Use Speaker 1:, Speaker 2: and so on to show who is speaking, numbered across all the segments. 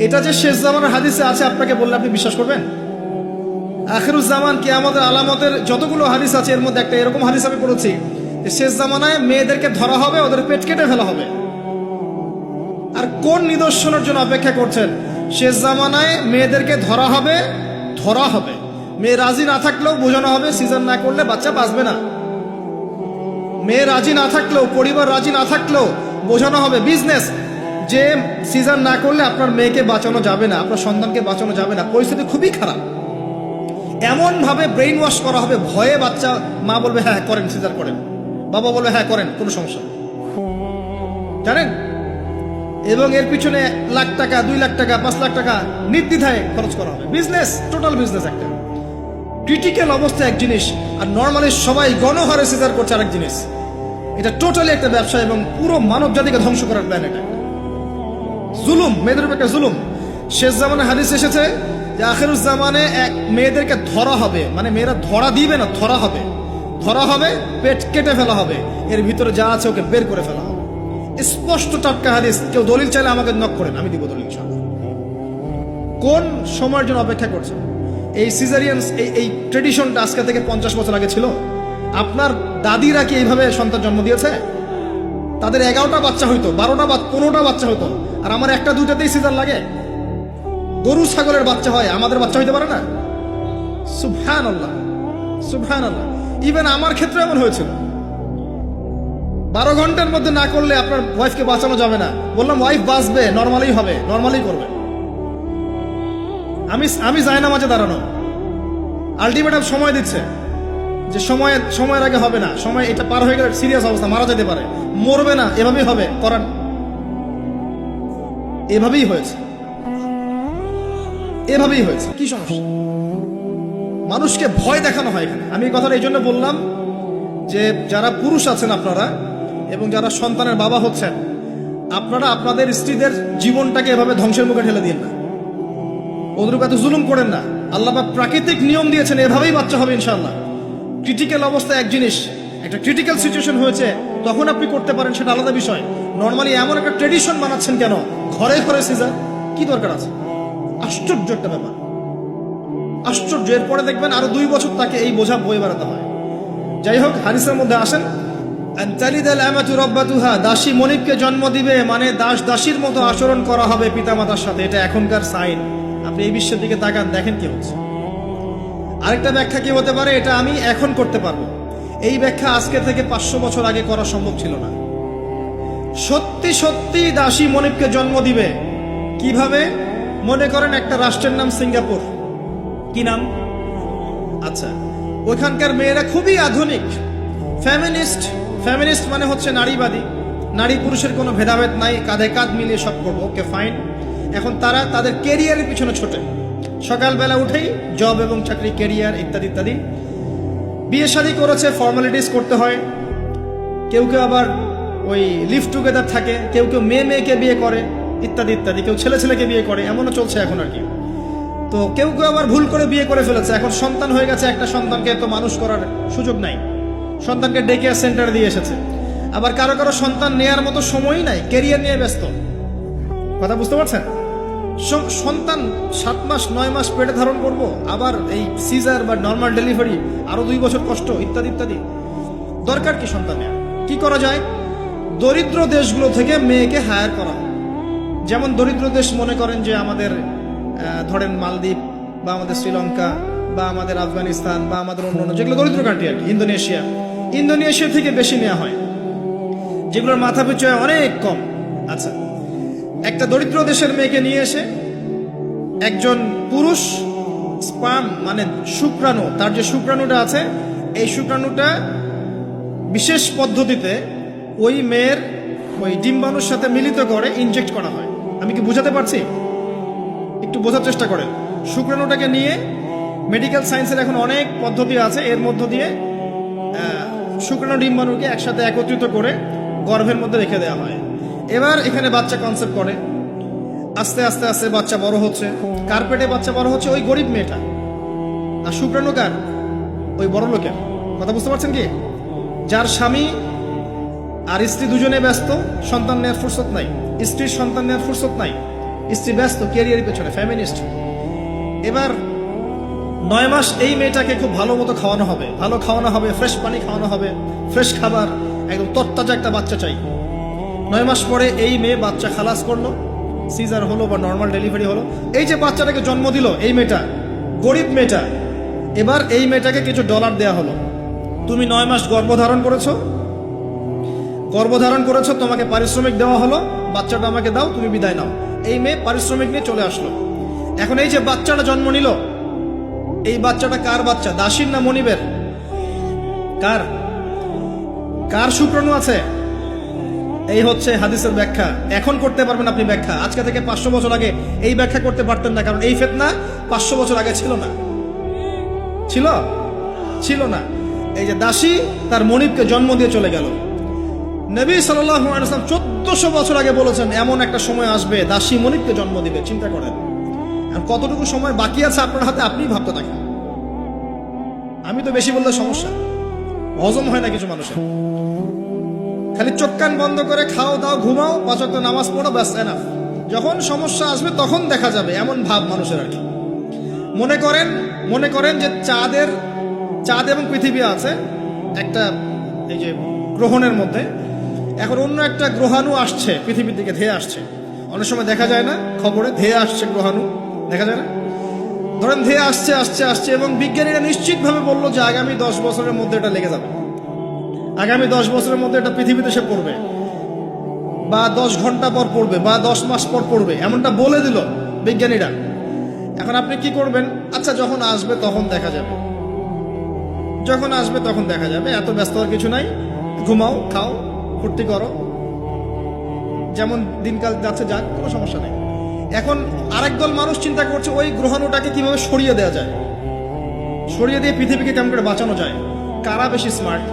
Speaker 1: এটা যে শেষ জামানের হাদিসে আছে আপনাকে বললে আপনি বিশ্বাস করবেন? আখিরুজ জামান কিয়ামতের আলামতের যতগুলো হাদিস আছে এর মধ্যে একটা এরকম হাদিস আমি পড়েছি যে শেষ জামানায় মেয়েদেরকে ধরা হবে, ওদের পেট কেটে ফেলা হবে। আর কোন নিদর্শনের জন্য অপেক্ষা করছেন? শেষ জামানায় মেয়েদেরকে ধরা হবে, মেয়ে রাজি না থাকলেও বোঝানো হবে সিজার না করলে বাচ্চা বাঁচবে না। মেয়ে রাজি না থাকলেও, পরিবার রাজি না থাকলেও বোঝানো হবে বিজনেস যে সিজার না করলে আপনার মেয়েকে বাঁচানো যাবে না, আপনার সন্তানকে বাঁচানো যাবে না, পরিস্থিতি খুবই খারাপ। এমন ভাবে ব্রেইন ওয়াশ করা হবে, ভয়ে বাচ্চা, মা বলবে হ্যাঁ করেন, সিজার করেন, বাবা বলবে হ্যাঁ করেন, কোনো সমস্যা নেই, জানেন। এবং এর পিছনে লাখ টাকা, 2 লাখ টাকা, 5 লাখ টাকা নির্দ্বিধায় খরচ করা হবে। বিজনেস, টোটাল বিজনেস একটা। ক্রিটিক্যাল অবস্থা এক জিনিস, আর নর্মালি সবাই গণহারে সিজার করছে আরেক জিনিস। এটা টোটালি একটা ব্যবসা এবং পুরো মানব জাতিকে ধ্বংস করার প্ল্যান এটা। জুলুম, মেয়েদের উপর একটা জুলুম। শেষ জামানে হাদিস এসেছে যে আখিরুজ জামানে মেয়েদেরকে ধরা হবে, মানে মেয়েরা ধরা দিবে না, ধরা হবে, পেট কেটে ফেলা হবে, এর ভিতরে যা আছে ওকে বের করে ফেলা হবে। স্পষ্ট টাটকা হাদিস। কেউ দলিল চাইলে আমাকে নক করেন, আমি দিব দলিল ইনশাআল্লাহ। কোন সময়ের জন্য অপেক্ষা করছে? এই সিজারিয়ান এই ট্রেডিশনটা আজকে থেকে 50 বছর আগে ছিল। আপনার দাদিরা কি এইভাবে সন্তান জন্ম দিয়েছে? তাদের 11টা বাচ্চা হইতো, 12টা 15টা বাচ্চা হইতো, আর আমার 1টা 2টাতেই সিজার লাগে। গরু ছাগলের বাচ্চা হয়, আমাদের বাচ্চা হইতে পারে না? সুবহানাল্লাহ, সুবহানাল্লাহ। ইভেন আমার ক্ষেত্রে এমন হয়েছিল। 12 ঘন্টার মধ্যে না করলে আপনার ওয়াইফকে বাঁচানো যাবে না। বললাম ওয়াইফ বাঁচবে, নর্মালি হবে, নর্মালি করবে। আমি যাই না মাঝে দাঁড়ানো, আলটিমেটাম সময় দিচ্ছে যে সময়ের আগে হবে না, সময় এটা পার হয়ে গেলে সিরিয়াস অবস্থা, মারা যেতে পারে, মরবে না, এভাবেই হবে, করান। এভাবেই হয়েছে, এভাবেই হয়েছে। কি সমস্যা? মানুষকে ভয় দেখানো হয় এখানে। আমি এই কথাটা এই জন্য বললাম যে যারা পুরুষ আছেন আপনারা এবং যারা সন্তানের বাবা হচ্ছেন, আপনারা আপনাদের স্ত্রীদের জীবনটাকে এভাবে ধ্বংসের মুখে ঠেলে দিন না, ওদের উপর এত জুলুম করেন না। আল্লাহ পাক প্রাকৃতিক নিয়ম দিয়েছেন, এভাবেই বাচ্চা হবে ইনশাআল্লাহ। ক্রিটিক্যাল অবস্থা এক জিনিস, একটা ক্রিটিক্যাল সিচুয়েশন হয়েছে তখন আপনি করতে পারেন, সেটা আলাদা বিষয়। নর্মালি এমন একটা ট্রেডিশন বানাচ্ছেন কেন? ঘরে ঘরে সিজার, কি দরকার আছে? আশ্চর্য একটা ব্যাপার, আশ্চর্য। এরপরে দেখবেন আরো 2 বছর তাকে এই বোঝা বয়ে বেড়াতে হয়। যাই হোক, হাদিসের মধ্যে আসেন, দাসী মনিবকে জন্ম দিবে, মানে দাসীর মতো আচরণ করা হবে পিতামাতার সাথে। এটা এখনকার সাইন। আপনি এই বিশ্বের দিকে তাকান, দেখেন কি হচ্ছে। আরেকটা ব্যাখ্যা কি হতে পারে? এটা আমি এখন করতে পারবো। এই ব্যাখ্যা আজকে থেকে 500 বছর আগে করা সম্ভব ছিল না। সত্যি সত্যি দাসী মনিবকে জন্ম দিবে। কিভাবে? মনে করেন একটা রাষ্ট্রের নাম সিঙ্গাপুর। কি নাম? আচ্ছা, ওইখানকার মেয়েরা খুবই আধুনিক, ফেমিনিস্ট মানে হচ্ছে নারীবাদী। নারী পুরুষের কোনো ভেদাভেদ নাই, কাঁধে কাঁধ মিলিয়ে সব করবো, ওকে ফাইন। এখন তারা তাদের কেরিয়ারের পিছনে ছোটে, সকালবেলা উঠেই জব এবং চাকরি, কেরিয়ার ইত্যাদি ইত্যাদি। বিয়ে শাদী করেছে, ফর্মালিটিস করতে হয়। কেউ কেউ আবার ওই লিভ টুগেদার থাকে, কেউ কেউ মেয়েকে বিয়ে করে ইত্যাদি ইত্যাদি, কেউ ছেলেকে বিয়ে করে, এমনও চলছে এখন আর কি। তো কেউ কেউ আবার ভুল করে বিয়ে করে ফেলেছে, এখন সন্তান হয়ে গেছে, একটা সন্তানকে তো মানুষ করার সুযোগ নাই, সন্তানকে ডে কেয়ার সেন্টারে দিয়ে এসেছে। আবার কারো কারো সন্তান নেয়ার মতো সময়ই নাই, কেরিয়ার নিয়ে ব্যস্ত। কথা বুঝতে পারছেন? সন্তান 7 মাস 9 মাস পেটে ধারণ করব, আবার এই সিজার বা নর্মাল ডেলিভারি, আরো 2 বছর কষ্ট ইত্যাদি ইত্যাদি। দরকার কি সন্তান নেওয়া? কি করা যায়? দরিদ্র দেশগুলো থেকে মেয়েকে হায়ার করা। যেমন দরিদ্র দেশ মনে করেন যে আমাদের ধরেন মালদ্বীপ বা আমাদের শ্রীলঙ্কা বা আমাদের আফগানিস্তান বা আমাদের অন্য যেগুলো দরিদ্র কান্ট্রি আর কি, ইন্দোনেশিয়া থেকে বেশি নেওয়া হয়, যেগুলোর মাথা পিছু অনেক কম। আচ্ছা, একটা দরিদ্র দেশের মেয়েকে নিয়ে এসে একজন পুরুষ স্পার্ম মানে শুক্রাণু, তার যে শুক্রাণুটা আছে, এই শুক্রাণুটা বিশেষ পদ্ধতিতে ওই মেয়ের ওই ডিম্বাণুর সাথে মিলিত করে ইনজেক্ট করা হয়। আমি কি বুঝাতে পারছি? একটু বোঝার চেষ্টা করেন। শুক্রাণুটাকে নিয়ে মেডিকেল সায়েন্সের এখন অনেক পদ্ধতি আছে, এর মধ্য দিয়ে শুক্রাণু ডিম্বাণুকে একসাথে একত্রিত করে গর্ভের মধ্যে রেখে দেওয়া হয়। এবার এখানে বাচ্চা কনসেপ্ট করে, আস্তে আস্তে আস্তে বাচ্চা বড় হচ্ছে। কার পেটে বাচ্চা বড় হচ্ছে? ওই গরিব মেয়েটা। আর শুক্রাণু কার? ওই বড় লোকের। কথা বুঝতে পারছেন কি? যার স্বামী আর স্ত্রী দুজনে ব্যস্ত, সন্তান নেওয়ার ফুরসত নাই, স্ত্রীর সন্তান নেওয়ার ফুরসত নাই, স্ত্রী ব্যস্ত ক্যারিয়ারের পেছনে, ফ্যামিনিস্ট। এবার 9 মাস এই মেয়েটাকে খুব ভালো মতো খাওয়ানো হবে, ভালো খাওয়ানো হবে, ফ্রেশ পানি খাওয়ানো হবে, ফ্রেশ খাবার, একদম তরতাজা একটা বাচ্চা চাই। 9 মাস পরে এই মেয়ে বাচ্চা খালাস করলো, সিজার হলো বা নর্মাল ডেলিভারি হলো। এই যে বাচ্চাটাকে জন্ম দিল এই মেয়েটা, গরিব মেয়েটা, এবার এই মেয়েটাকে কিছু ডলার দেয়া হলো। তুমি 9 মাস গর্ভধারণ করেছো, তোমাকে পারিশ্রমিক দেওয়া হলো, বাচ্চাটা আমাকে দাও, তুমি বিদায় নাও। এই মেয়ে পারিশ্রমিক নিয়ে চলে আসলো। এখন এই যে বাচ্চাটা জন্ম নিল, এই বাচ্চাটা কার বাচ্চা? দাসীর না মনিবের? কার শুক্রাণু আছে? এই হচ্ছে হাদিসের ব্যাখ্যা। এখন করতে পারবেন আপনি ব্যাখ্যা, আজকে থেকে 500 বছর আগে এই ব্যাখ্যা করতে পারতেন না, কারণ এই ফিতনা 500 বছর আগে ছিল না। এই যে দাসী তার মনিবকে জন্ম দিয়ে চলে গেল। নবী সাল্লাল্লাহু আলাইহি ওয়াসাল্লাম 1400 বছর আগে বলেছেন এমন একটা সময় আসবে দাসী মনিবকে জন্ম দিবে। চিন্তা করেন আর কতটুকু সময় বাকি আছে আপনার হাতে, আপনি ভাবতে থাকেন। আমি তো বেশি বললে সমস্যা, হজম হয় না কিছু মানুষের। খালি চোখ কান বন্ধ করে খাও দাও ঘুমাও 5 ওয়াক্ত নামাজ পড়ো, ব্যাস এনাফ। যখন সমস্যা আসবে তখন দেখা যাবে, এমন ভাব মানুষের আর কি। মনে করেন যে চাঁদ এবং পৃথিবী আছে একটা এই যে গ্রহণের মধ্যে। এখন অন্য একটা গ্রহাণু আসছে পৃথিবীর দিকে, ধেয়ে আসছে। অনেক সময় দেখা যায় না খবরে, ধেয়ে আসছে গ্রহাণু, দেখা যায় না? ধরেন ধেয়ে আসছে এবং বিজ্ঞানীরা নিশ্চিতভাবে বললো যে আগামী 10 বছরের মধ্যে এটা লেগে যাবে, আগামী 10 বছরের মধ্যে এটা পৃথিবীতে এসে পড়বে, বা 10 ঘন্টা পর পড়বে, বা 10 মাস পর পড়বে, এমনটা বলে দিল বিজ্ঞানীরা। এখন আপনি কি করবেন? আচ্ছা যখন আসবে তখন দেখা যাবে, এত ব্যস্ত হওয়ার কিছু নাই, ঘুমাও খাও ফুর্তি করো, যেমন দিনকাল যাচ্ছে যাক, কোনো সমস্যা নেই। এখন আরেক দল মানুষ চিন্তা করছে ওই গ্রহাণুটাকে কিভাবে সরিয়ে দেওয়া যায়, সরিয়ে দিয়ে পৃথিবীকে কেমন করে বাঁচানো যায়। কারা বেশি স্মার্ট?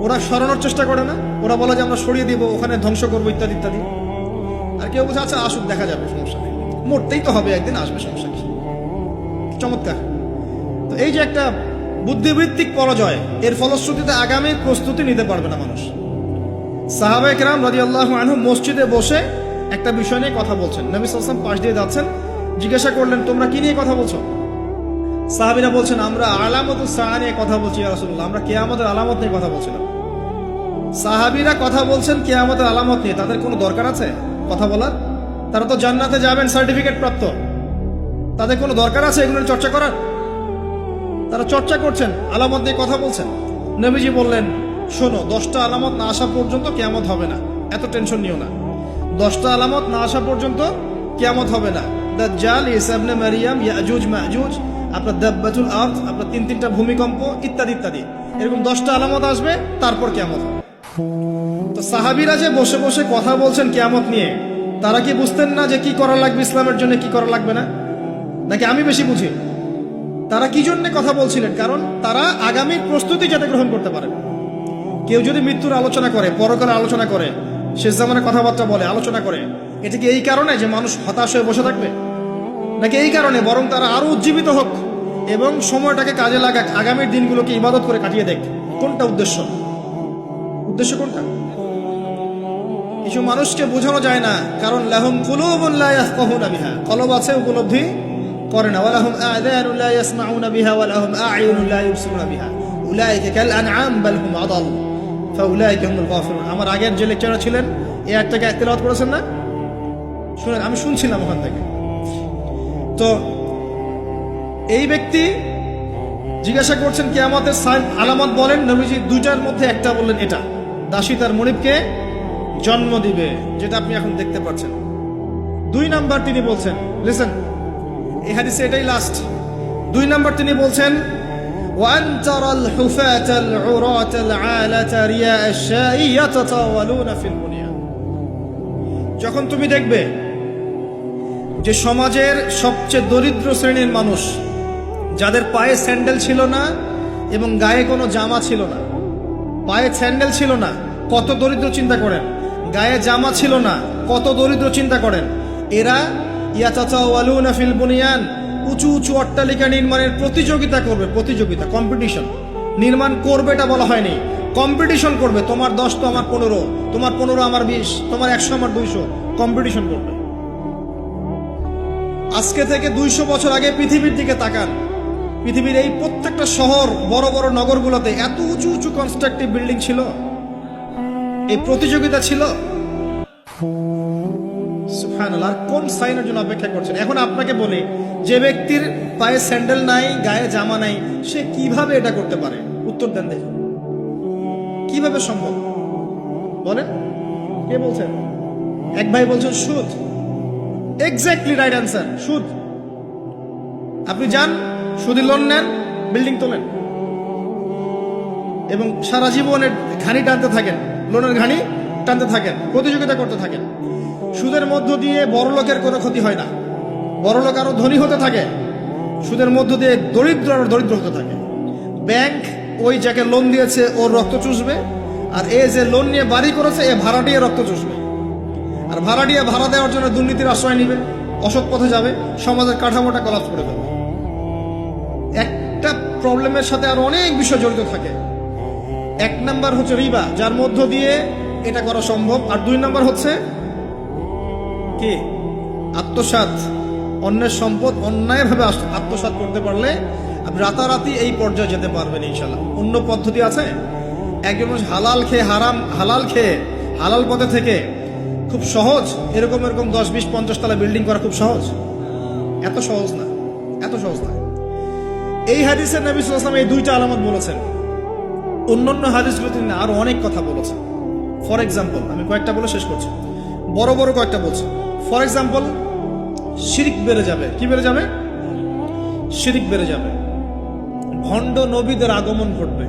Speaker 1: ওরা সরানোর চেষ্টা করে না, ওরা বলে যে আমরা সরিয়ে দিব, ওখানে ধ্বংস করবো ইত্যাদি ইত্যাদি। আর কেউ বলছে আচ্ছা আসুক দেখা যাবে, সমস্যা নেই, মরতেই তো হবে একদিন, আসবে, সমস্যা কি। চমৎকার। তো এই যে একটা বুদ্ধিবৃত্তিক পরাজয়, এর ফলশ্রুতিতে আগামীর প্রস্তুতি নিতে পারবে না মানুষ। সাহাবায়ে কেরাম রাদিয়াল্লাহু আনহু মসজিদে বসে একটা বিষয় নিয়ে কথা বলছেন, নবী সাল্লাল্লাহু আলাইহি ওয়াসাল্লাম পাশ দিয়ে যাচ্ছেন, জিজ্ঞাসা করলেন তোমরা কি নিয়ে কথা বলছো? সাহাবীরা বলছেন আমরা আলামাতুস সাআ নিয়ে কথা বলছি ইয়া রাসূলুল্লাহ, আমরা কিয়ামতের আলামত নিয়ে কথা বলছিলাম। সাহাবীরা কথা বলছেন কিয়ামতের আলামত নিয়ে, তাদের কোনো দরকার আছে কথা বলার? তারা তো জান্নাতে যাবেন সার্টিফিকেট প্রাপ্ত, তাদের কোনো দরকার আছে এগুলোর চর্চা করার? তারা চর্চা করছেন, আলামত নিয়ে কথা বলছেন। নবীজি বললেন শোনো, 10টা আলামত না আসা পর্যন্ত কিয়ামত হবে না, এত টেনশন নিও না। 10টা আলামত না আসা পর্যন্ত কিয়ামত হবে না। দাজ্জাল, ঈসা ইবনে মারিয়াম, ইয়াজুজ মাজুজ, আপনার দাব্বাতুল আরদ, আপনার 3টা ভূমিকম্প ইত্যাদি ইত্যাদি, এরকম 10টা আলামত আসবে, তারপর কিয়ামত হবে। তো সাহাবীরা যে বসে বসে কথা বলছেন কিয়ামত নিয়ে, তারা কি বুঝতেন না যে কি করা লাগবে ইসলামের জন্য, কি করা লাগবে না? নাকি আমি বেশি বুঝি? তারা কি জন্য কথা বলছিলেন? কারণ তারা আগামীর প্রস্তুতি যাতে গ্রহণ করতে পারে। কেউ যদি মৃত্যুর আলোচনা করে, পরকালের আলোচনা করে, শেষ জামানের কথাবার্তা বলে, আলোচনা করে, এটা কি এই কারণে যে মানুষ হতাশ হয়ে বসে থাকবে, নাকি এই কারণে বরং তারা আরো উজ্জীবিত হোক এবং সময়টাকে কাজে লাগাক, আগামীর দিনগুলোকে ইবাদত করে কাটিয়ে দেখ? কোনটা উদ্দেশ্য কোনটা? কিছু মানুষকে বোঝানো যায় না, কারণ লাহুম কুলুবুন লা ইয়াফকাহুনা বিহা, কলব আছে উপলব্ধি করে না, ওয়ালাহুম আযানুন লা ইয়াসমাউনা বিহা ওয়ালাহুম আ'য়ুনুন লা ইবসিরুনা বিহা উলাইকা কাল আনআম বাল হুম আদাল ফাউলাইকা হুমুল গাফিরুন। আমার আগের যে লেকচারার ছিলেন এই আয়াতটাকে তেলাওয়াত করেছেন না? শুনেন, আমি শুনছিলাম ওখান থেকে। তো এই ব্যক্তি জিজ্ঞাসা করছেন কিয়ামতের আলামত বলেন, নবীজি 2টার মধ্যে একটা বললেন, এটা দাসী তার মনিবকে জন্ম দিবে, যেটা আপনি এখন দেখতে পাচ্ছেন। 2 নাম্বার তিনি বলছেন, লিসেন, এই হাদিসে এটাই লাস্ট। 2 নাম্বার তিনি বলছেন وأن ترى الحفاة العراة العالة رياء الشاء يتطاولون في البنيان। যখন তুমি দেখবে যে সমাজের সবচেয়ে দরিদ্র শ্রেণীর মানুষ, যাদের পায়ে স্যান্ডেল ছিল না এবং গায়ে কোনো জামা ছিল না, পায়ে স্যান্ডেল ছিল না, কত দরিদ্র চিন্তা করেন, গায়ে জামা ছিল না, কত দরিদ্র চিন্তা করেন, এরা ইয়াতাতাওয়ালুনা ফিল বুনিয়ান, উঁচু উঁচু অট্টালিকা নির্মাণের প্রতিযোগিতা করবে, কম্পিটিশন। নির্মাণ করবে এটা বলা হয়নি, কম্পিটিশন করবে। তোমার 10 তো আমার 15, তোমার 15 আমার 20, তোমার 100 আমার 200, কম্পিটিশন করবে। আজকে থেকে 200 বছর আগে পৃথিবীর দিকে তাকান, পৃথিবীর এই প্রত্যেকটা শহর, বড় বড় নগরগুলোতে এত উঁচু উঁচু কনস্ট্রাকটিভ বিল্ডিং ছিল, এই প্রতিযোগিতা ছিল। সুবহানাল্লাহ, কোন সাইনের জন্য অপেক্ষা করছেন? এখন আপনাকে বলি, যে ব্যক্তির পায়ে স্যান্ডেল নাই, গায়ে জামা নাই, সে কিভাবে এটা করতে পারে? উত্তর দেন দেখুন, কিভাবে সম্ভব বলেন? কে বলছেন? এক ভাই বলছেন সুদ। এক্স্যাক্টলি রাইট অ্যান্সার, সুদ। আপনি যান, সুদি লোন নেন, বিল্ডিং তোলেন এবং সারা জীবনের ঘানি টানতে থাকেন, লোনের ঘানি টানতে থাকেন, প্রতিযোগিতা করতে থাকেন। সুদের মধ্য দিয়ে বড় লোকের কোনো ক্ষতি হয় না, বড় লোক আরো ধনী হতে থাকে, সুদের মধ্য দিয়ে দরিদ্র আরো দরিদ্র হতে থাকে। ব্যাংক ওই যাকে লোন দিয়েছে ওর রক্ত চুষবে, আর এ যে লোন নিয়ে বাড়ি করেছে এ ভাড়াটিয়া রক্ত চুষবে, আর ভাড়াটিয়া ভাড়া দেওয়ার জন্য দুর্নীতির আশ্রয় নিবে, অসৎ পথে যাবে, সমাজের কাঠামোটা কলাপস করে দেবে। একটা প্রবলেমের সাথে আরো অনেক বিষয় জড়িত থাকে। এক নাম্বার হচ্ছে রিবা, যার মধ্য দিয়ে এটা করা সম্ভব। আর 2 নাম্বার হচ্ছে কি? আত্মসাৎ। অন্যের সম্পদ অন্যায়ভাবে আত্মসাৎ করতে পারলে আপনি রাতারাতি এই পর্যায়ে যেতে পারবেন ইনশাল্লাহ। অন্য পদ্ধতি আছে? একজন মানুষ হালাল খেয়ে হালাল পথে থেকে খুব সহজ এরকম 10, 20, 50 তলা বিল্ডিং করা খুব সহজ? এত সহজ না, এত সহজ না। এই হাদিসে নবী সাল্লাল্লাহু আলাইহি ওয়াসাল্লাম এই 2টা আলামত বলেছেন। অন্যান্য হাদিসগুলো তিনি আরো অনেক কথা বলেছেন। ফর এক্সাম্পল, আমি কয়েকটা বলে শেষ করছি, বড় বড় কয়েকটা বলছি। ফর এক্সাম্পল, শিরক বেড়ে যাবে। কি বেড়ে যাবে? শিরক বেড়ে যাবে। ভণ্ড নবীদের আগমন ঘটবে,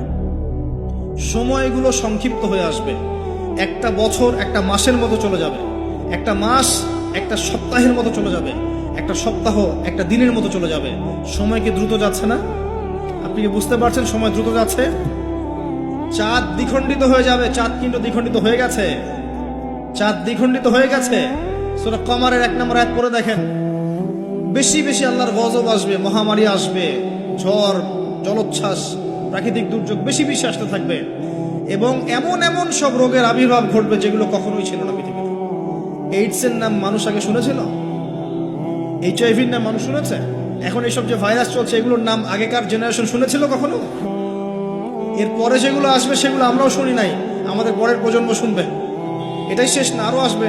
Speaker 1: সময়গুলো সংক্ষিপ্ত হয়ে আসবে। একটা বছর একটা মাসের মতো চলে যাবে, একটা মাস একটা সপ্তাহের মতো চলে যাবে, একটা সপ্তাহ একটা দিনের মতো চলে যাবে। সময় কি দ্রুত যাচ্ছে না? আপনি কি বুঝতে পারছেন সময় দ্রুত যাচ্ছে? চাঁদ দ্বিখণ্ডিত হয়ে যাবে। চাঁদ কিন্তু দ্বিখণ্ডিত হয়ে গেছে, চাঁদ দ্বিখণ্ডিত হয়ে গেছে। সূরা কমারের 1 নম্বর আয়াত পড়ে দেখেন। বেশি বেশি আল্লাহর গজব আসবে, মহামারী আসবে, ঝড়, জলোচ্ছ্বাস, প্রাকৃতিক দুর্যোগ বেশি বেশি আসতে থাকবে এবং এমন এমন সব রোগের আবির্ভাব ঘটবে যেগুলো কখনোই ছিল না পৃথিবীতে। এইডসের নাম মানুষ আগে শুনেছিল? HIV-র নাম মানুষ শুনেছে? এখন এইসব যে ভাইরাস চলছে এগুলোর নাম আগেকার জেনারেশন শুনেছিল কখনো? এরপরে যেগুলো আসবে সেগুলো আমরাও শুনি নাই, আমাদের পরের প্রজন্ম শুনবে। এটাই শেষ না, আরো আসবে।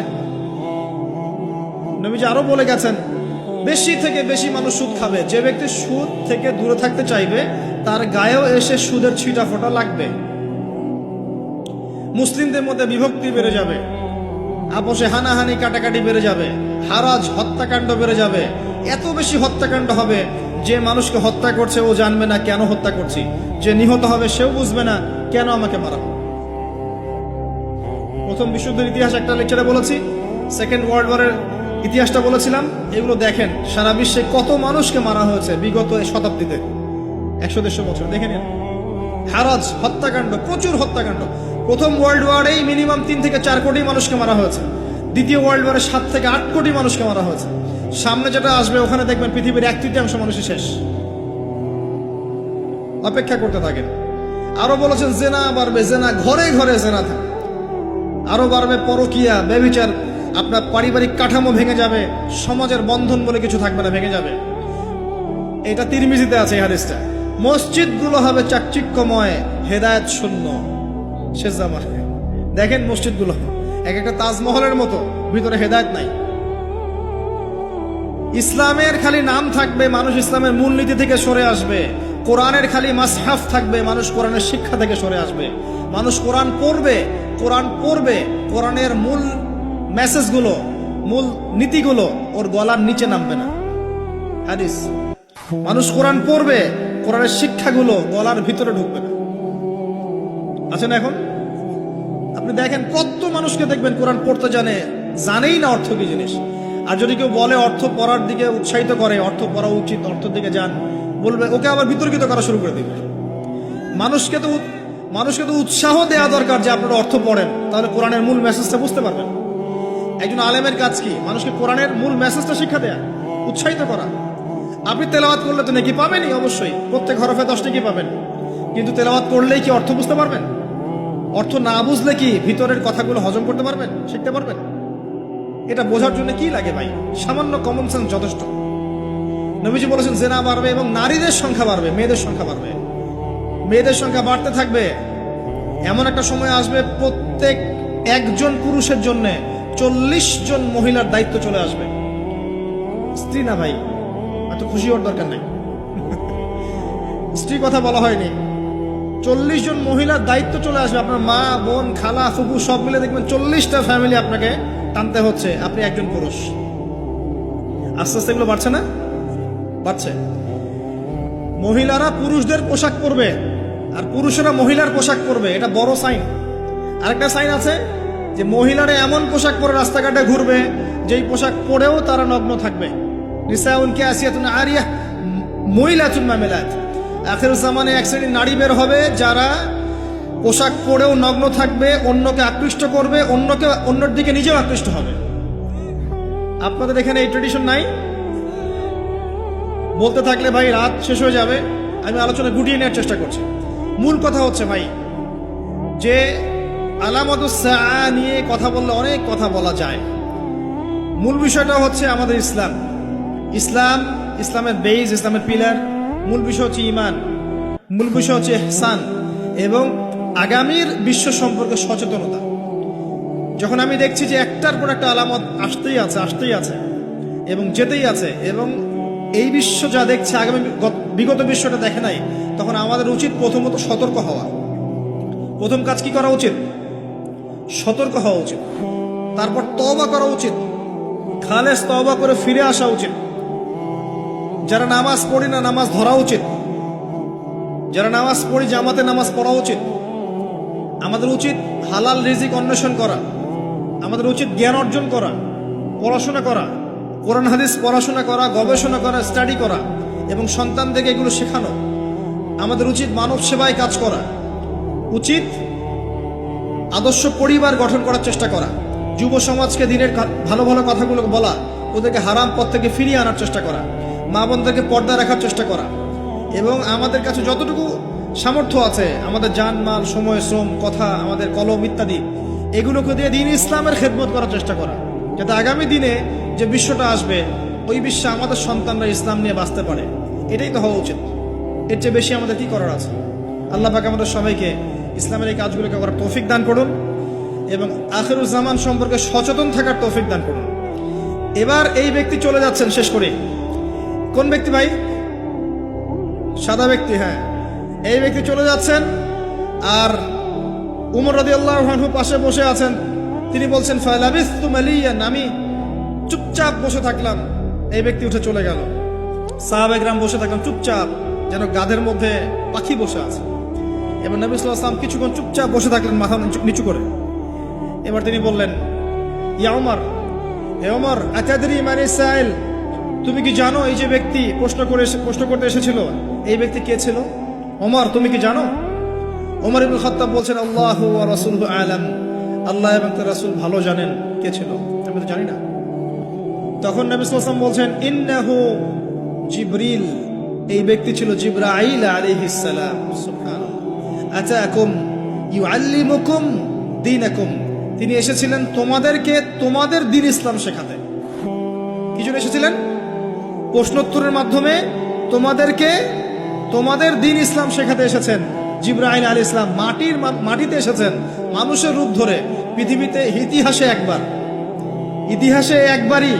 Speaker 1: নবীজি আরো বলে গেছেন, বেশি থেকে বেশি মানুষ সুদ খাবে। যে ব্যক্তি সুদ থেকে দূরে থাকতে চাইবে তার গায়েও এসে সুদের ছিটা ফোঁটা লাগবে। মুসলিমদের মধ্যে বিভক্তি বেড়ে যাবে, আপোষে হানাহানি কাটাকাটি বেড়ে যাবে, হারাজ হত্যাকাণ্ড বেড়ে যাবে। এত বেশি হত্যাকাণ্ড হবে যে মানুষকে হত্যা করছে ও জানবে না কেন হত্যা করছি, যে নিহত হবে সেও বুঝবে না কেন আমাকে মারা। প্রথম বিশ্বযুদ্ধের ইতিহাস একটা লেকচারে বলেছি, সেকেন্ড ওয়ার্ল্ড ওয়ারের ইতিহাসটা বলেছিলাম। এগুলো দেখেন সারা বিশ্বে কত মানুষকে মারা হয়েছে বিগত শতাব্দীতে, 100-150 বছর দেখে নিন। হারাজ হত্যাকাণ্ড, প্রচুর হত্যাকাণ্ড। প্রথম ওয়ার্ল্ড ওয়ারেই মিনিমাম 3 থেকে 4 কোটি মানুষকে মারা হয়েছে। দ্বিতীয় ওয়ার্ল্ড ওয়ারে 7 থেকে 8 কোটি মানুষকে মারা হয়েছে। সামনে যেটা আসবে ওখানে দেখবেন পৃথিবীর 1/3 মানুষই শেষ। অপেক্ষা করতে থাকেন। আরো বলেছেন জেনা বাড়বে, জেনা ঘরে ঘরে জেনা থাকে। আরো বাড়বে পরকিয়া, ব্যভিচার। আপনার পারিবারিক কাঠামো ভেঙে যাবে, সমাজের বন্ধন বলে কিছু থাকবে না, ভেঙে যাবে। এটা তিরমিজিতে আছে এই হাদিসটা। মসজিদগুলো হবে চাকচিক্যময়, হেদায়েত শূন্য। শেষ জামানে দেখেন মসজিদগুলো এক একটা তাজমহলের মতো, ভিতরে হেদায়েত নাই। ইসলামের খালি নাম থাকবে, মানুষ ইসলামের মূলনীতি থেকে সরে আসবে। কোরআনের খালি মাসহাফ থাকবে, মানুষ কোরআনের শিক্ষা থেকে সরে আসবে। মানুষ কোরআন পড়বে, কোরআনের মূল মেসেজগুলো, মূল নীতিগুলো ওর গলার নিচে নামবে না। হাদিস, মানুষ কোরআন পড়বে, কোরআনের শিক্ষাগুলো গলার ভিতরে ঢুকবে না। আছেন এখন আপনি দেখেন কত মানুষকে দেখবেন কোরআন পড়তে জানেই না অর্থ কি জিনিস। আর যদি কেউ বলে অর্থ পড়ার দিকে উৎসাহিত করে, অর্থ পড়া উচিত, অর্থের দিকে যান বলবে, ওকে আবার বিতর্কিত করা শুরু করে দিবে। মানুষকে তো উৎসাহ দেওয়া দরকার যে আপনারা অর্থ পড়েন, তাহলে কোরআনের মূল মেসেজটা বুঝতে পারবেন। একজন আলেমের কাজ কি? মানুষকে কোরআনের মূল মেসেজটা শিক্ষা দেয়া, উৎসাহিত করা। আপনি তেলাওয়াত করলে তো নাকি পাবেনই, অবশ্যই প্রত্যেক হরফে 10 নাকি পাবেন, কিন্তু তেলাওয়াত করলেই কি অর্থ বুঝতে পারবেন? অর্থ না বুঝলে কি ভিতরের কথাগুলো হজম করতে পারবেন, শিখতে পারবেন? এটা বোঝার জন্য কি লাগে ভাই? সামান্য কমন সেন্স যথেষ্ট। নবীজি বলেছেন জেনা বাড়বে এবং নারীদের সংখ্যা বাড়বে, মেয়েদের সংখ্যা বাড়বে, মেয়েদের সংখ্যা বাড়তে থাকবে। এমন একটা সময় আসবে প্রত্যেক একজন পুরুষের জন্য 40 জন মহিলার দায়িত্ব চলে আসবে। স্ত্রী না ভাই, এত খুশি হওয়ার দরকার নেই, স্ত্রী কথা বলা হয়নি। 40 জন মহিলার দায়িত্ব চলে আসবে। আপনার মা, বোন, খালা, ফুফু সব মিলে দেখবেন 40টা ফ্যামিলি আপনাকে টানতে হচ্ছে, আপনি একজন পুরুষ। আস্তে আস্তে এগুলো বাড়ছে না? বাড়ছে। মহিলারা পুরুষদের পোশাক পরবে আর পুরুষেরা মহিলার পোশাক পরবে, এটা বড় সাইন। আরেকটা সাইন আছে যে মহিলারা এমন পোশাক পরে রাস্তাঘাটে ঘুরবে যেই পোশাক পরেও তারা নগ্ন থাকবে। নিসাউন কাসিয়াতুন আরিয়াহ মুইলাতুন মামিলাত। আখির জামানে এক শ্রেণীর নারী বের হবে যারা পোশাক পরেও নগ্ন থাকবে, অন্যকে আকৃষ্ট করবে, অন্যর দিকে নিজেও আকৃষ্ট হবে। আপনাদের এখানে এই ট্রেডিশন নাই? বলতে থাকলে ভাই রাত শেষ হয়ে যাবে, আমি আলোচনা গুটিয়ে নেওয়ার চেষ্টা করছি। মূল কথা হচ্ছে ভাই যে আলামাতুস সাআ নিয়ে কথা বললে অনেক কথা বলা যায়। মূল বিষয়টা হচ্ছে আমাদের ইসলাম। ইসলামের বেজ, ইসলামের পিলার, মূল বিষয় হচ্ছে ঈমান, মূল বিষয় হচ্ছে ইহসান এবং আগামীর বিশ্ব সম্পর্কে সচেতনতা। যখন আমি দেখছি যে একটার পর একটা আলামত আসতেই আছে এবং যেতেই আছে, এবং এই বিশ্ব যা দেখছে আগামী বিগত বিশ্বটা দেখে নাই, তখন আমাদের উচিত প্রথমত সতর্ক হওয়া। প্রথম কাজ কি করা উচিত? সতর্ক হওয়া উচিত। তারপর তওবা করা উচিত, খালেস তওবা করে ফিরে আসা উচিত। যারা নামাজ পড়ি না নামাজ ধরা উচিত, যারা নামাজ পড়ি জামাতে নামাজ পড়া উচিত। আমাদের উচিত হালাল রিজিক অন্বেষণ করা, আমাদের উচিত জ্ঞান অর্জন করা, পড়াশোনা করা, কোরআন হাদিস পড়াশোনা করা, গবেষণা করা, স্টাডি করা এবং সন্তানদেরকে এগুলো শেখানো। আমাদের উচিত মানব সেবায় কাজ করা, উচিত আদর্শ পরিবার গঠন করার চেষ্টা করা, যুব সমাজকে দিনের ভালো ভালো কথাগুলো বলা, ওদেরকে হারাম পথ থেকে ফিরিয়ে আনার চেষ্টা করা, মা বোনদেরকে পর্দা রাখার চেষ্টা করা এবং আমাদের কাছে যতটুকু সামর্থ্য আছে আমাদের জানমাল, সময়, শ্রম, কথা, আমাদের কলম ইত্যাদি এগুলোকে দিয়ে দিন ইসলামের খেদমত করার চেষ্টা করা, যাতে আগামী দিনে যে বিশ্বটা আসবে ওই বিশ্বে আমাদের সন্তানরা ইসলাম নিয়ে বাঁচতে পারে। এটাই তো হওয়া উচিত। এর চেয়ে বেশি আমাদের কি করার আছে? আল্লাহ পাক আমাদের সবাইকে ইসলামের এই কাজগুলোকে করার তৌফিক দান করুন এবং আখিরুজ জামান সম্পর্কে সচেতন থাকার তৌফিক দান করুন। এবার এই ব্যক্তি চলে যাচ্ছেন, শেষ করে। কোন ব্যক্তি ভাই? সাদা ব্যক্তি, হ্যাঁ। এই ব্যক্তি চলে যাচ্ছেন আর উমর রাদিয়াল্লাহু আনহু পাশে বসে আছেন। তিনি বলছেন ফালাবিস্তু মালিয়ান, আমি চুপচাপ বসে থাকলাম। এই ব্যক্তি উঠে চলে গেল। সাহাবায়ে কেরাম বসে থাকলাম চুপচাপ, যেন গাধের মধ্যে পাখি বসে আছে। এবার নবী সাল্লাল্লাহু আলাইহি ওয়াসাল্লাম কিছুক্ষণ চুপচাপ বসে থাকলেন, মাথা নিচু করে। এবার তিনি বললেন, ইয়া ওমর, হে ওমর, আতাদরি মানে সাইল, তুমি কি জানো এই যে ব্যক্তি প্রশ্ন করতে এসেছিল, এই ব্যক্তি কে ছিল? ওমর, তুমি কি জানো? ওমর ইবনে খাত্তাব বলছেন, আল্লাহু ওয়া রাসূলুহু আলাম, আল্লাহ এবং তার রাসূল ভালো জানেন কে ছিল, আমি তো জানি না। তখন নবী সাল্লাল্লাহু আলাইহি ওয়াসাল্লাম বলছেন, ইন্নাহু জিবরিল, এই ব্যক্তি ছিল জিবরাইল আলাইহিস সালাম। সুবহানাল্লাহ। আতাকুম ইউআল্লিমুকুম দীনাকুম, তিনি এসেছিলেন তোমাদেরকে তোমাদের দ্বীন ইসলাম শেখাতে। কি জন্য এসেছিলেন? প্রশ্নোত্তরের মাধ্যমে তোমাদেরকে তোমাদের দ্বীন ইসলাম শেখাতে এসেছেন। জিবরাইল আলাইহিস সালাম মাটিতে এসেছেন, মানুষের রূপ ধরে। পৃথিবীতে ইতিহাসে একবারই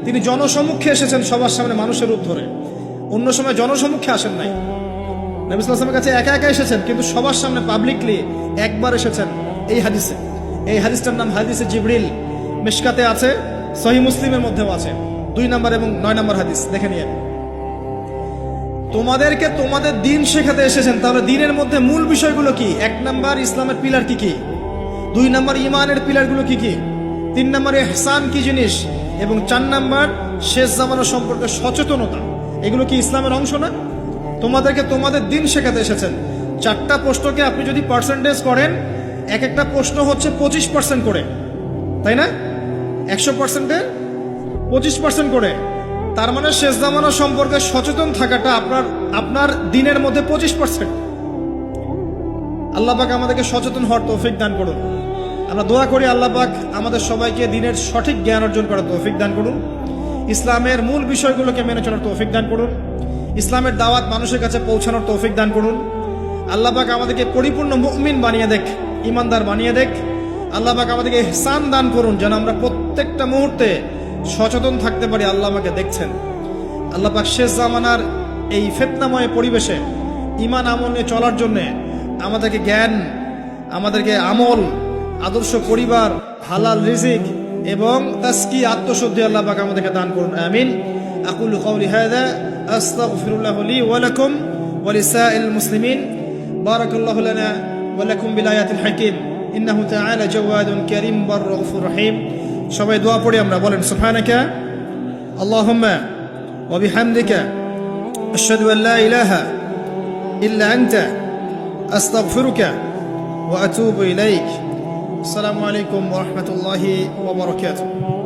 Speaker 1: তিনি জনসমক্ষে এসেছেন, সবার সামনে মানুষের রূপ ধরে। অন্য সময় জনসমক্ষে আসেন নাই। নবী সাল্লাল্লাহু আলাইহি ওয়াসাল্লামের কাছে একা একা এসেছেন, কিন্তু সবার সামনে পাবলিকলি একবার এসেছেন। এই হাদিসটার নাম হাদিসে জিবরিল। মিশকাতে আছে, সহিহ মুসলিমের মধ্যেও আছে, 2 নম্বর এবং 9 নম্বর হাদিস, দেখে নিয়ে। তোমাদেরকে তোমাদের দ্বীন শেখাতে এসেছেন। তাহলে দ্বীনের মধ্যে মূল বিষয়গুলো কি? 1 নম্বর ইসলামের পিলার কি কি, 2 নম্বর ঈমানের পিলারগুলো কি কি, 3 নম্বর ইহসান কি জিনিস, এবং 4 নম্বর শেষ জামানা সম্পর্কে সচেতনতা। এগুলো কি ইসলামের অংশ না? তোমাদেরকে তোমাদের দ্বীন শেখাতে এসেছেন। 4টা প্রশ্নকে আপনি যদি পার্সেন্টেজ করেন, এক একটা প্রশ্ন হচ্ছে 25% করে, তাই না? 100%-এ 25% করে। তার মানে শেষ জামানা সম্পর্কে সচেতন থাকাটা আপনার দ্বীনের মধ্যে 25%। আল্লাহ পাক আমাদেরকে সচেতন হওয়ার তৌফিক দান করুন। আমরা দোয়া করি আল্লাহ পাক আমাদের সবাইকে দ্বীনের সঠিক জ্ঞান অর্জন করার তৌফিক দান করুন, ইসলামের মূল বিষয়গুলোকে মেনে চলার তৌফিক দান করুন, ইসলামের দাওয়াত মানুষের কাছে পৌঁছানোর তৌফিক দান করুন। আল্লাহ পাক আমাদেরকে পরিপূর্ণ মুমিন বানিয়ে দেখ, ইমানদার বানিয়ে দেখ। আল্লাহ পাক আমাদেরকে ইহসান দান করুন, যেন আমরা প্রত্যেকটা মুহূর্তে সচেতন থাকতে পারি আল্লাহ আমাকে দেখছেন। আল্লাহ পাক শেষ জামানার এই ফিতনাময় পরিবেশে ঈমান আমল নিয়ে চলার জন্যে আমাদেরকে জ্ঞান, আমাদেরকে আমল, আদর্শ পরিবার, হালাল রিজিক এবং তাসকি আত্মশুদ্ধি আল্লাহ পাক আমাদেরকে দান করুন। আমিন। আকুলু কাওলি হাযা আস্তাগফিরুল্লাহ লি ওয়া লাকুম ওয়া লিসাইল মুসলিমিন। বারাকাল্লাহু লানা ওয়া লাকুম বিল আয়াতিল হাকীম। ইন্নাহু তাআলা জাওয়াদুন কারীম ওয়া রাউফুর রহিম। সবাই দোয়া পড়ি আমরা, বলেন সুবহানাকা আল্লাহুম্মা ওয়া বিহামদিকা আশহাদু আল লা ইলাহা ইল্লা আনতা আস্তাগফিরুকা ওয়া আতুবু ইলাইক। আসসালামু আলাইকুম ওয়া রাহমাতুল্লাহি ওয়া বারাকাতুহু।